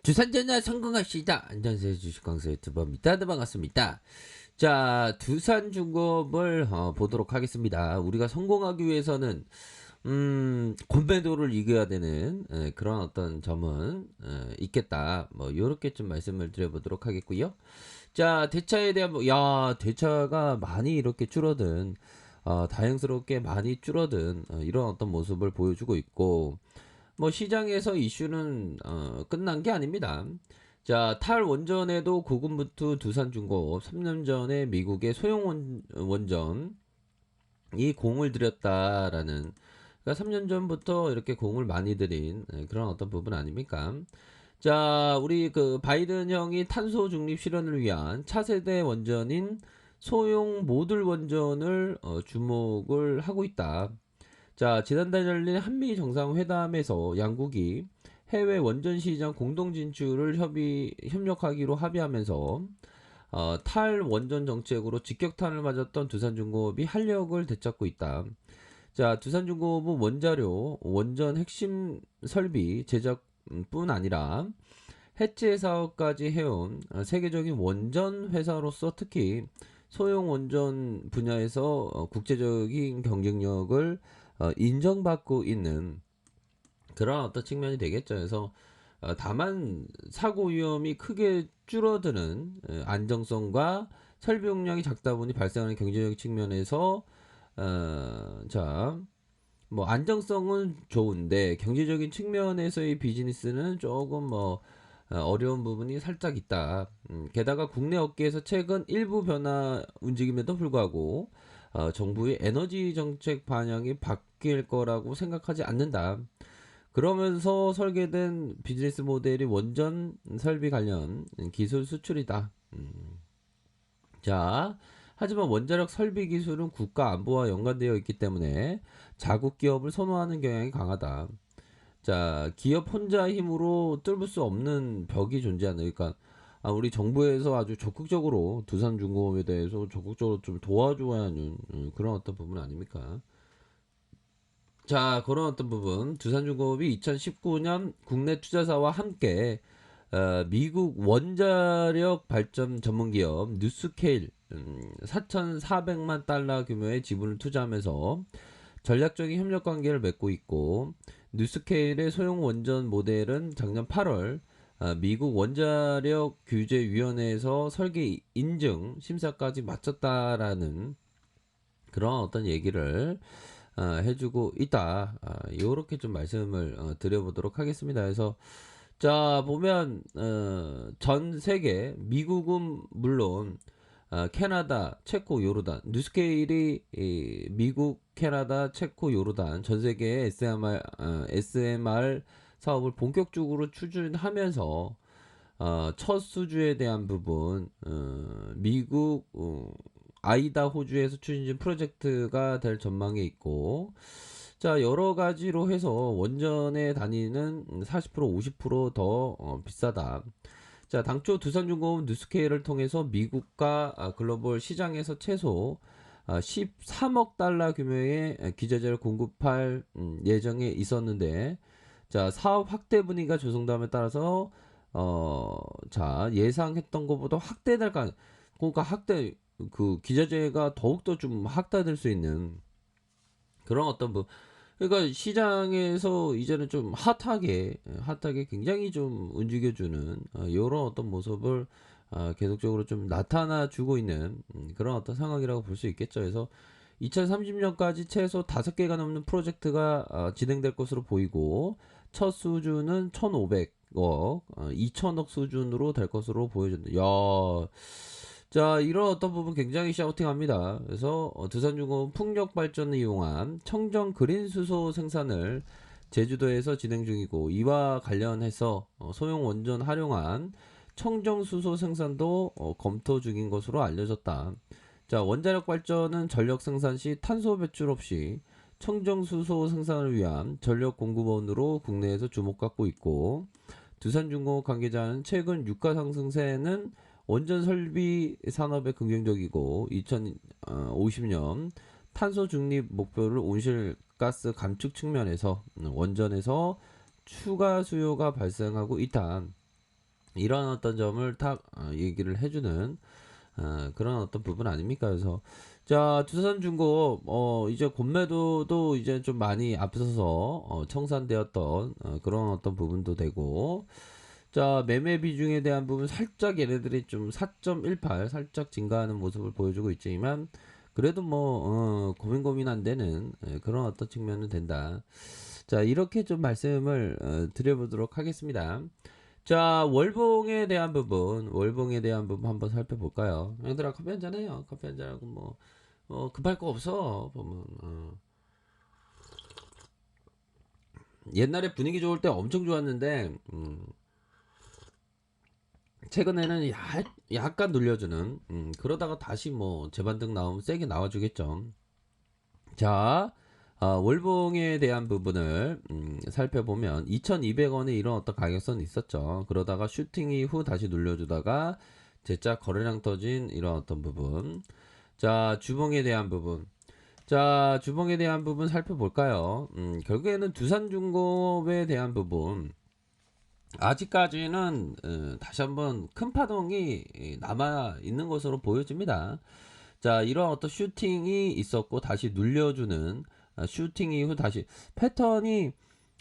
두산전야 성공하시다. 안전세 주식강사 유튜버입니다. 네, 반갑습니다. 자, 두산중공업을 보도록 하겠습니다. 우리가 성공하기 위해서는 공매도를 이겨야 되는 그런 어떤 점은 있겠다. 뭐 요렇게 좀 말씀을 드려보도록 하겠고요. 자, 대차에 대한 대차가 많이 이렇게 줄어든 다행스럽게 많이 줄어든 이런 어떤 모습을 보여주고 있고, 뭐 시장에서 이슈는 끝난 게 아닙니다. 자, 탈원전에도 고군분투 두산중공업 3년 전에 미국의 소형 원전이 공을 들였다라는, 그러니까 3년 전부터 이렇게 공을 많이 들인 그런 어떤 부분 아닙니까? 자, 우리 그 바이든 형이 탄소 중립 실현을 위한 차세대 원전인 소형 모듈 원전을 주목을 하고 있다. 자, 지난달 열린 한미 정상회담에서 양국이 해외 원전 시장 공동 진출을 협력하기로 합의하면서 탈원전 정책으로 직격탄을 맞았던 두산중공업이 활력을 되찾고 있다. 자, 두산중공업은 원자료, 원전 핵심 설비 제작뿐 아니라 해체 사업까지 해온 세계적인 원전 회사로서 특히 소형 원전 분야에서 국제적인 경쟁력을 인정받고 있는 그런 어떤 측면이 되겠죠. 그래서 다만 사고 위험이 크게 줄어드는 안정성과 설비 용량이 작다 보니 발생하는 경제적 측면에서 자, 뭐 안정성은 좋은데 경제적인 측면에서의 비즈니스는 조금 뭐 어려운 부분이 살짝 있다. 게다가 국내 업계에서 최근 일부 변화 움직임에도 불구하고 정부의 에너지 정책 방향이 바뀔 거라고 생각하지 않는다. 그러면서 설계된 비즈니스 모델이 원전 설비 관련 기술 수출이다. 자, 하지만 원자력 설비 기술은 국가 안보와 연관되어 있기 때문에 자국 기업을 선호하는 경향이 강하다. 자, 기업 혼자 힘으로 뚫을 수 없는 벽이 존재하는, 그러니까 우리 정부에서 아주 적극적으로 두산중공업에 대해서 적극적으로 좀 도와줘야 하는 그런 어떤 부분 아닙니까? 자, 그런 어떤 부분, 두산중공업이 2019년 국내 투자사와 함께 미국 원자력 발전 전문기업 뉴스케일 4,400만 달러 규모의 지분을 투자하면서 전략적인 협력 관계를 맺고 있고, 뉴스케일의 소형 원전 모델은 작년 8월 미국 원자력 규제위원회에서 설계 인증 심사까지 마쳤다라는 그런 어떤 얘기를 해주고 있다. 요렇게 좀 말씀을 드려보도록 하겠습니다. 그래서 자, 보면 전 세계 미국은 물론 캐나다, 체코, 요르단, 뉴스케일이 미국, 캐나다, 체코, 요르단 전 세계의 SMR 사업을 본격적으로 추진하면서 첫 수주에 대한 부분 미국, 아이다 호주에서 추진된 프로젝트가 될 전망에 있고, 자, 여러 가지로 해서 원전에 다니는 40% 50%더 비싸다. 자, 당초 두산중공업 뉴스케일을 통해서 미국과 글로벌 시장에서 최소 13억 달러 규모의 기저제를 공급할 예정에 있었는데, 자, 사업 확대 분위기가 조성됨에 따라서 자, 예상했던 것보다 확대될 가, 그러니까 그 기저제가 더욱더 좀 확대될 수 있는 그런 어떤 그러니까 시장에서 이제는 좀 핫하게 굉장히 좀 움직여주는 이런 어떤 모습을 계속적으로 좀 나타나 주고 있는 그런 어떤 상황이라고 볼 수 있겠죠. 그래서 2030년까지 최소 5개가 넘는 프로젝트가 진행될 것으로 보이고, 첫 수준은 1,500억, 2천억 수준으로 될 것으로 보여진다. 야, 자, 이런 어떤 부분 굉장히 샤우팅합니다. 그래서 두산중공업 풍력 발전을 이용한 청정 그린 수소 생산을 제주도에서 진행 중이고, 이와 관련해서 소형 원전 활용한 청정 수소 생산도 검토 중인 것으로 알려졌다. 자, 원자력 발전은 전력 생산 시 탄소 배출 없이 청정 수소 생산을 위한 전력 공급원으로 국내에서 주목받고 있고, 두산중공업 관계자는 최근 유가 상승세는 원전 설비 산업에 긍정적이고, 2050년 탄소 중립 목표를 온실가스 감축 측면에서 원전에서 추가 수요가 발생하고 있다. 이런 어떤 점을 딱 얘기를 해주는 그런 어떤 부분 아닙니까? 그래서 자, 두산중공 이제 공매도도 이제 좀 많이 앞서서 청산되었던 그런 어떤 부분도 되고, 자, 매매 비중에 대한 부분 살짝 얘네들이 좀 4.18 살짝 증가하는 모습을 보여주고 있지만, 그래도 뭐 고민 안 되는 그런 어떤 측면은 된다. 자, 이렇게 좀 말씀을 드려보도록 하겠습니다. 자, 월봉에 대한 부분 한번 살펴볼까요? 형들아, 커피 한잔 해요. 커피 한잔하고 뭐 급할 거 없어. 보면 옛날에 분위기 좋을 때 엄청 좋았는데 최근에는 약간 눌려주는 그러다가 다시 뭐 재반등 나오면 세게 나와주겠죠. 자, 월봉에 대한 부분을 살펴보면 2,200원에 이런 어떤 가격선이 있었죠. 그러다가 슈팅 이후 다시 눌려주다가 제자 거래량 터진 이런 어떤 부분. 자, 주봉에 대한 부분. 자, 주봉에 대한 부분 살펴볼까요? 결국에는 두산중공업에 대한 부분. 아직까지는 다시 한번 큰 파동이 남아 있는 것으로 보여집니다. 자, 이런 어떤 슈팅이 있었고 다시 눌려주는 슈팅 이후 다시 패턴이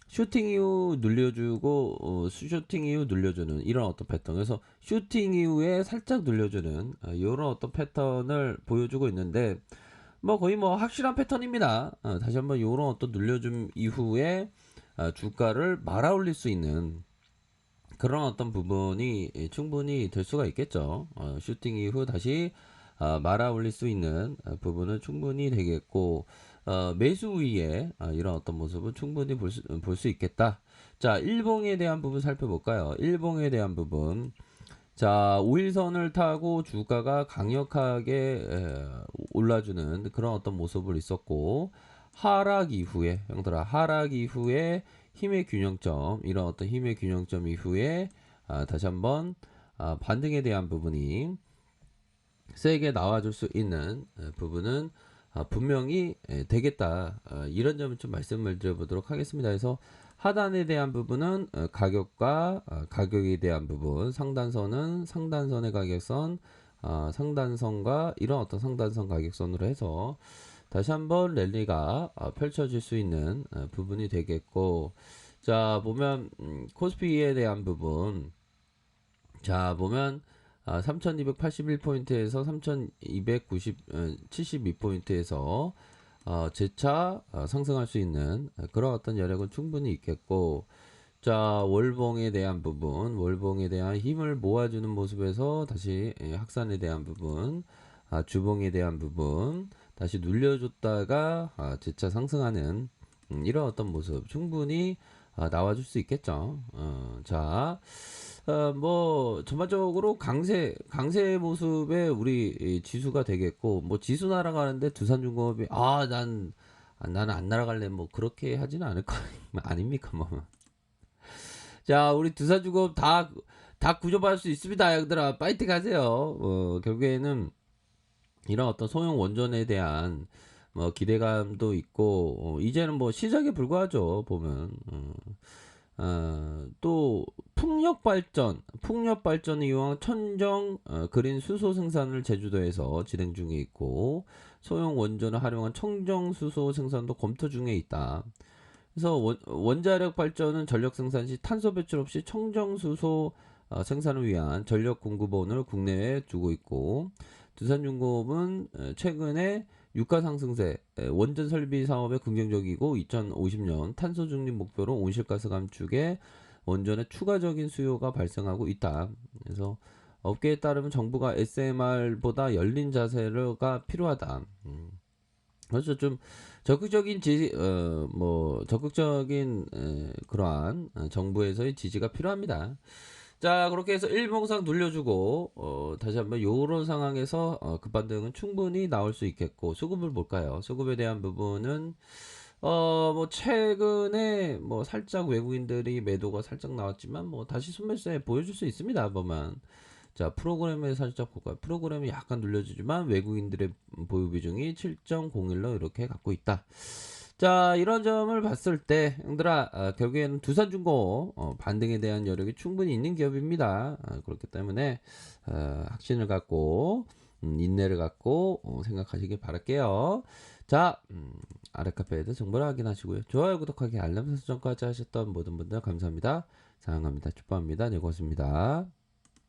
슈팅 이후 눌려주고 슈팅 이후 눌려주는 이런 어떤 패턴. 그래서 슈팅 이후에 살짝 눌려주는 이런 어떤 패턴을 보여주고 있는데 뭐 거의 뭐 확실한 패턴입니다. 다시 한번 이런 어떤 눌려줌 이후에 주가를 말아올릴 수 있는 그런 어떤 부분이 충분히 될 수가 있겠죠. 슈팅 이후 다시 말아 올릴 수 있는 부분은 충분히 되겠고, 매수 위에 이런 어떤 모습은 충분히 볼 수 있겠다. 자, 일봉에 대한 부분 살펴볼까요? 일봉에 대한 부분. 자, 5일선을 타고 주가가 강력하게 올라주는 그런 어떤 모습을 있었고, 하락 이후에, 형들아, 하락 이후에 힘의 균형점, 이런 어떤 힘의 균형점 이후에 다시 한번 반등에 대한 부분이 세게 나와줄 수 있는 부분은 분명히 되겠다. 이런 점을 좀 말씀을 드려보도록 하겠습니다. 그래서 하단에 대한 부분은 가격과 가격에 대한 부분, 상단선은 상단선의 가격선, 상단선과 이런 어떤 상단선 가격선으로 해서 다시 한번 랠리가 펼쳐질 수 있는 부분이 되겠고, 자 보면 코스피에 대한 부분, 자 보면 3281포인트에서 3272포인트에서 재차 상승할 수 있는 그런 어떤 여력은 충분히 있겠고, 자 월봉에 대한 부분, 월봉에 대한 힘을 모아주는 모습에서 다시 확산에 대한 부분, 주봉에 대한 부분 다시 눌려줬다가 재차 상승하는 이런 어떤 모습 충분히 나와줄 수 있겠죠. 자, 뭐 전반적으로 강세 모습의 우리 이 지수가 되겠고, 뭐 지수 날아가는데 두산중공업이 나는 안 날아갈래 뭐 그렇게 하지는 않을 거 아닙니까 뭐. 자, 우리 두산중공업 다 구조받을 수 있습니다, 형들아. 파이팅 하세요. 결국에는 이런 어떤 소형 원전에 대한 뭐 기대감도 있고, 이제는 뭐 시작에 불과하죠 보면. 또 풍력 발전을 이용한 천정 그린 수소 생산을 제주도에서 진행 중에 있고, 소형 원전을 활용한 청정 수소 생산도 검토 중에 있다. 그래서 원자력 발전은 전력 생산 시 탄소 배출 없이 청정 수소 생산을 위한 전력 공급원을 국내에 두고 있고, 두산중공업은 최근에 유가 상승세 원전 설비 사업에 긍정적이고, 2050년 탄소 중립 목표로 온실가스 감축에 원전의 추가적인 수요가 발생하고 있다. 그래서 업계에 따르면 정부가 SMR보다 열린 자세가 필요하다. 그래서 좀 적극적인 그러한 정부에서의 지지가 필요합니다. 자, 그렇게 해서 일봉상 눌려주고 다시 한번 요런 상황에서 급반등은 충분히 나올 수 있겠고, 수급을 볼까요? 수급에 대한 부분은 뭐 최근에 뭐 살짝 외국인들이 매도가 살짝 나왔지만 뭐 다시 순매수에 보여줄 수 있습니다 보면. 자, 프로그램에 살짝 볼까요? 프로그램이 약간 눌려주지만 외국인들의 보유 비중이 7.01로 이렇게 갖고 있다. 자, 이런 점을 봤을 때 형들아, 결국에는 두산중공 반등에 대한 여력이 충분히 있는 기업입니다. 그렇기 때문에 확신을 갖고 인내를 갖고 생각하시길 바랄게요. 자, 아래카페에도 정보를 확인하시고요. 좋아요, 구독하기, 알람 설정까지 하셨던 모든 분들 감사합니다. 사랑합니다. 축복합니다. 네, 고맙습니다.